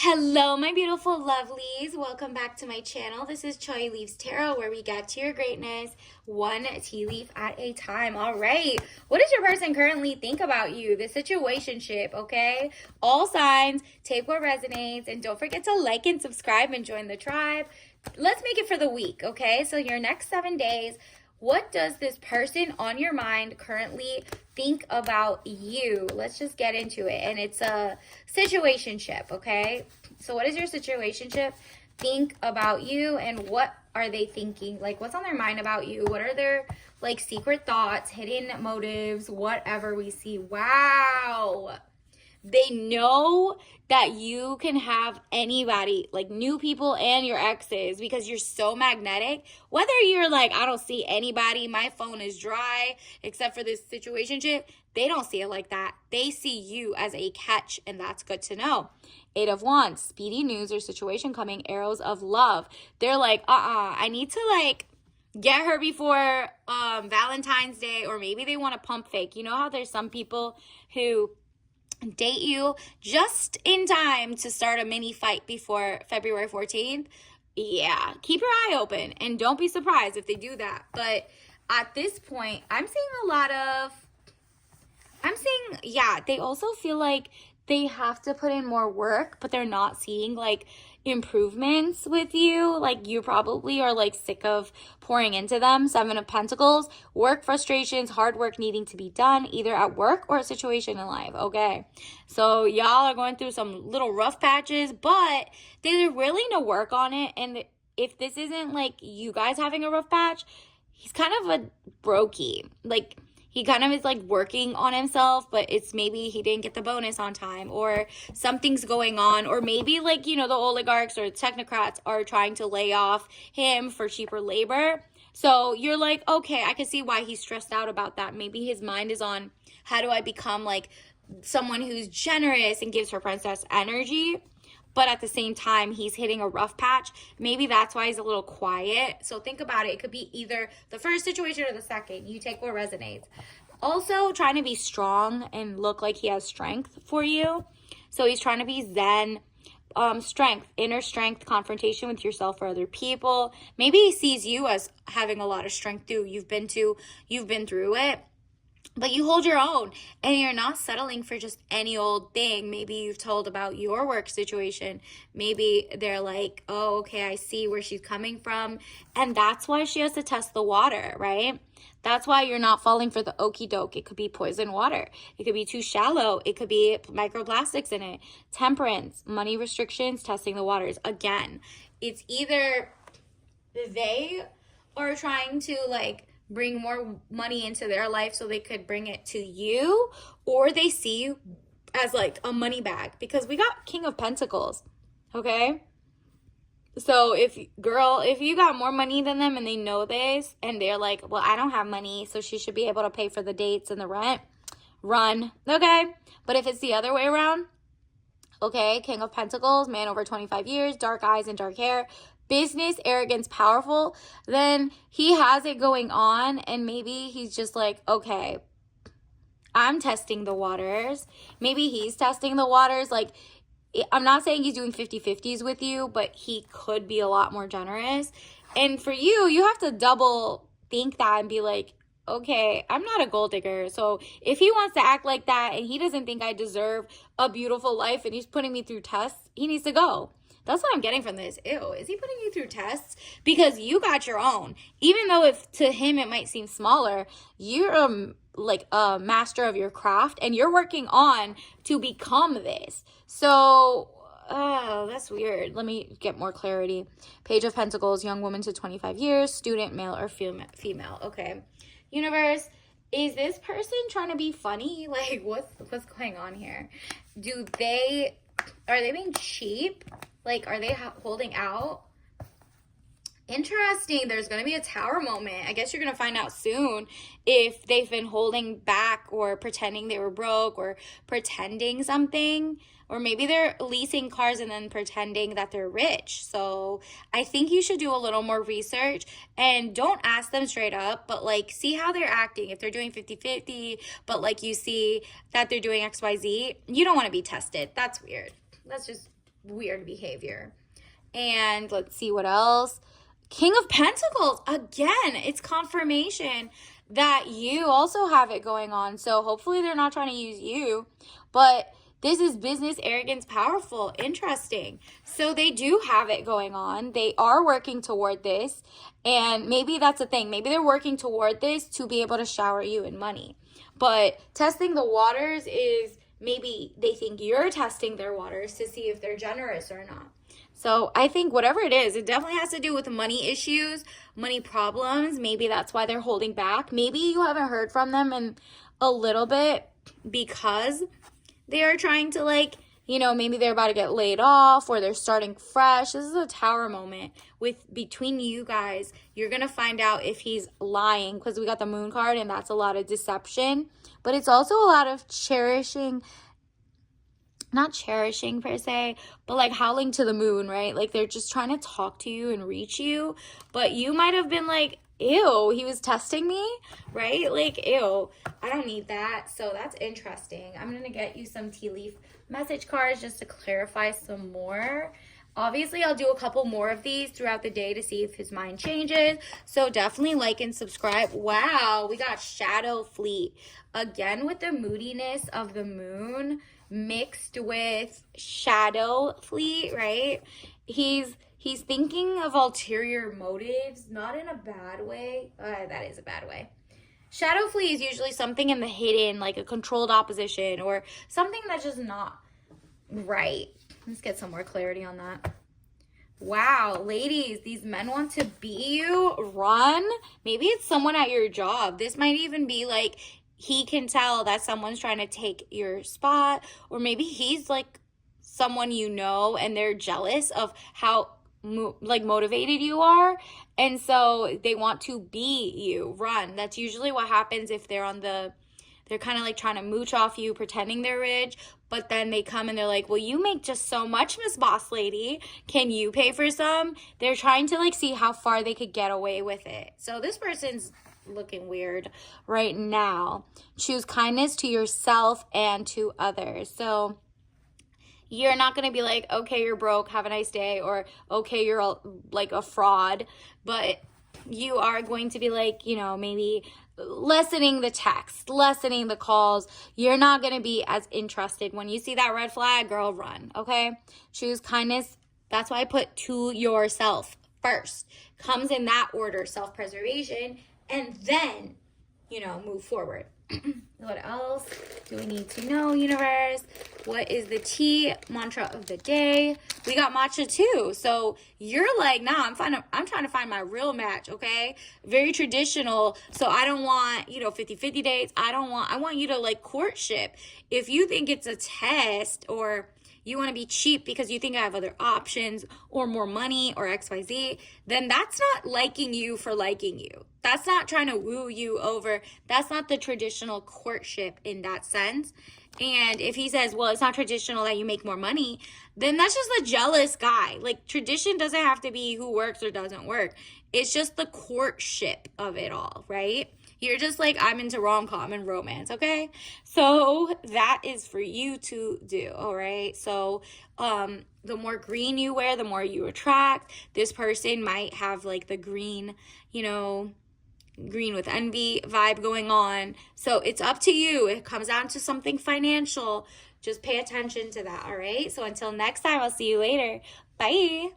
Hello, my beautiful lovelies. Welcome back to my channel. This is Choi Leaves Tarot, where we get to your greatness one tea leaf at a time. All right. What does your person currently think about you? The situationship, okay? All signs. Take what resonates. And don't forget to like and subscribe and join the tribe. Let's make it for the week, okay? So your next 7 days, what does this person on your mind currently think about you? Let's just get into it. And it's a situationship, okay? So what is your situationship think about you, and what are they thinking? Like, what's on their mind about you? What are their, like, secret thoughts, hidden motives, whatever we see? Wow. They know that you can have anybody, like new people and your exes, because you're so magnetic. Whether you're like, I don't see anybody, my phone is dry, except for this situationship, they don't see it like that. They see you as a catch, and that's good to know. 8 of Wands, speedy news or situation coming, arrows of love. They're like, I need to, like, get her before Valentine's Day, or maybe they want to pump fake. You know how there's some people who date you just in time to start a mini fight before February 14th. Yeah, keep your eye open and don't be surprised if they do that. But at this point, I'm seeing, yeah, they also feel like they have to put in more work, but they're not seeing, like, improvements with you. Like, you probably are, like, sick of pouring into them. 7 of Pentacles, work frustrations, hard work needing to be done, either at work or a situation in life, okay? So y'all are going through some little rough patches, but they're willing to work on it. And if this isn't, like, you guys having a rough patch, he's kind of a brokey. Like, he kind of is, like, working on himself, but it's maybe he didn't get the bonus on time, or something's going on, or maybe, like, you know, the oligarchs or technocrats are trying to lay off him for cheaper labor. So you're like, okay, I can see why he's stressed out about that. Maybe his mind is on, how do I become, like, someone who's generous and gives her princess energy? But at the same time, he's hitting a rough patch. Maybe that's why he's a little quiet. So think about it. It could be either the first situation or the second. You take what resonates. Also, trying to be strong and look like he has strength for you. So he's trying to be zen. Strength, inner strength, confrontation with yourself or other people. Maybe he sees you as having a lot of strength too. You've been through it. But you hold your own, and you're not settling for just any old thing. Maybe you've told about your work situation. Maybe they're like, oh, okay, I see where she's coming from. And that's why she has to test the water, right? That's why you're not falling for the okie doke. It could be poison water. It could be too shallow. It could be microplastics in it. Temperance, money restrictions, testing the waters. Again, it's either they are trying to, like, bring more money into their life so they could bring it to you, or they see you as, like, a money bag, because we got King of Pentacles, okay? So if you got more money than them and they know this, and they're like, well, I don't have money, so she should be able to pay for the dates and the rent, run, okay? But if it's the other way around, okay, King of Pentacles, man over 25 years, dark eyes and dark hair, business, arrogance, powerful, then he has it going on, and maybe he's just like, okay, I'm testing the waters. Maybe he's testing the waters. Like, I'm not saying he's doing 50-50s with you, but he could be a lot more generous. And for you, you have to double think that and be like, okay, I'm not a gold digger. So if he wants to act like that and he doesn't think I deserve a beautiful life and he's putting me through tests, he needs to go. That's what I'm getting from this. Ew, is he putting you through tests? Because you got your own. Even though if to him it might seem smaller, you're like a master of your craft, and you're working on to become this. So, oh, that's weird. Let me get more clarity. Page of Pentacles, young woman to 25 years, student, male or female. Okay. Universe, is this person trying to be funny? Like, what's going on here? Are they being cheap? Like, are they holding out? Interesting. There's going to be a tower moment. I guess you're going to find out soon if they've been holding back or pretending they were broke or pretending something. Or maybe they're leasing cars and then pretending that they're rich. So I think you should do a little more research, and don't ask them straight up, but, like, see how they're acting. If they're doing 50-50, but, like, you see that they're doing XYZ, you don't want to be tested. That's weird. That's just weird behavior. And let's see what else. King of Pentacles. Again, it's confirmation that you also have it going on. So hopefully they're not trying to use you. But this is business, arrogance, powerful. Interesting. So they do have it going on. They are working toward this. And maybe that's a thing. Maybe they're working toward this to be able to shower you in money. But testing the waters is maybe they think you're testing their waters to see if they're generous or not. So I think whatever it is, it definitely has to do with money issues, money problems. Maybe that's why they're holding back. Maybe you haven't heard from them in a little bit because they are trying to, like, you know, maybe they're about to get laid off or they're starting fresh. This is a tower moment between you guys. You're going to find out if he's lying because we got the moon card and that's a lot of deception. But it's also a lot of cherishing. Not cherishing per se, but like howling to the moon, right? Like they're just trying to talk to you and reach you, but you might have been like, ew, he was testing me, right? Like, ew, I don't need that. So that's interesting. I'm going to get you some tea leaf message cards just to clarify some more. Obviously, I'll do a couple more of these throughout the day to see if his mind changes. So definitely like and subscribe. Wow, we got Shadow Fleet. Again, with the moodiness of the moon mixed with Shadow Fleet, right? He's thinking of ulterior motives, not in a bad way. That is a bad way. Shadow Fleet is usually something in the hidden, like a controlled opposition or something that's just not right. Let's get some more clarity on that. Wow, ladies, these men want to be you. Run. Maybe it's someone at your job. This might even be like he can tell that someone's trying to take your spot, or maybe he's like someone you know and they're jealous of how motivated you are, and so they want to be you. Run. That's usually what happens if they're kind of like trying to mooch off you, pretending they're rich, but then they come and they're like, well, you make just so much, Miss Boss Lady. Can you pay for some? They're trying to like see how far they could get away with it. So this person's looking weird right now. Choose kindness to yourself and to others. So you're not going to be like, okay, you're broke, have a nice day, or okay, you're like a fraud, but you are going to be like, you know, maybe lessening the text, lessening the calls. You're not going to be as interested. When you see that red flag, girl, run, okay? Choose kindness. That's why I put to yourself first. Comes in that order, self-preservation, and then, you know, move forward. What else do we need to know, universe? What is the tea mantra of the day? We got matcha too. So you're like, nah, I'm trying to find my real match, okay? Very traditional. So I don't want, 50-50 dates. I want you to like courtship. If you think it's a test or you want to be cheap because you think I have other options or more money or XYZ, then that's not liking you for liking you. That's not trying to woo you over. That's not the traditional courtship in that sense. And if he says, well, it's not traditional that you make more money, then that's just a jealous guy. Like, tradition doesn't have to be who works or doesn't work. It's just the courtship of it all, right? You're just like, I'm into rom-com and romance, okay? So that is for you to do, all right? So the more green you wear, the more you attract. This person might have like the green, green with envy vibe going on. So it's up to you. It comes down to something financial. Just pay attention to that, all right? So until next time, I'll see you later. Bye.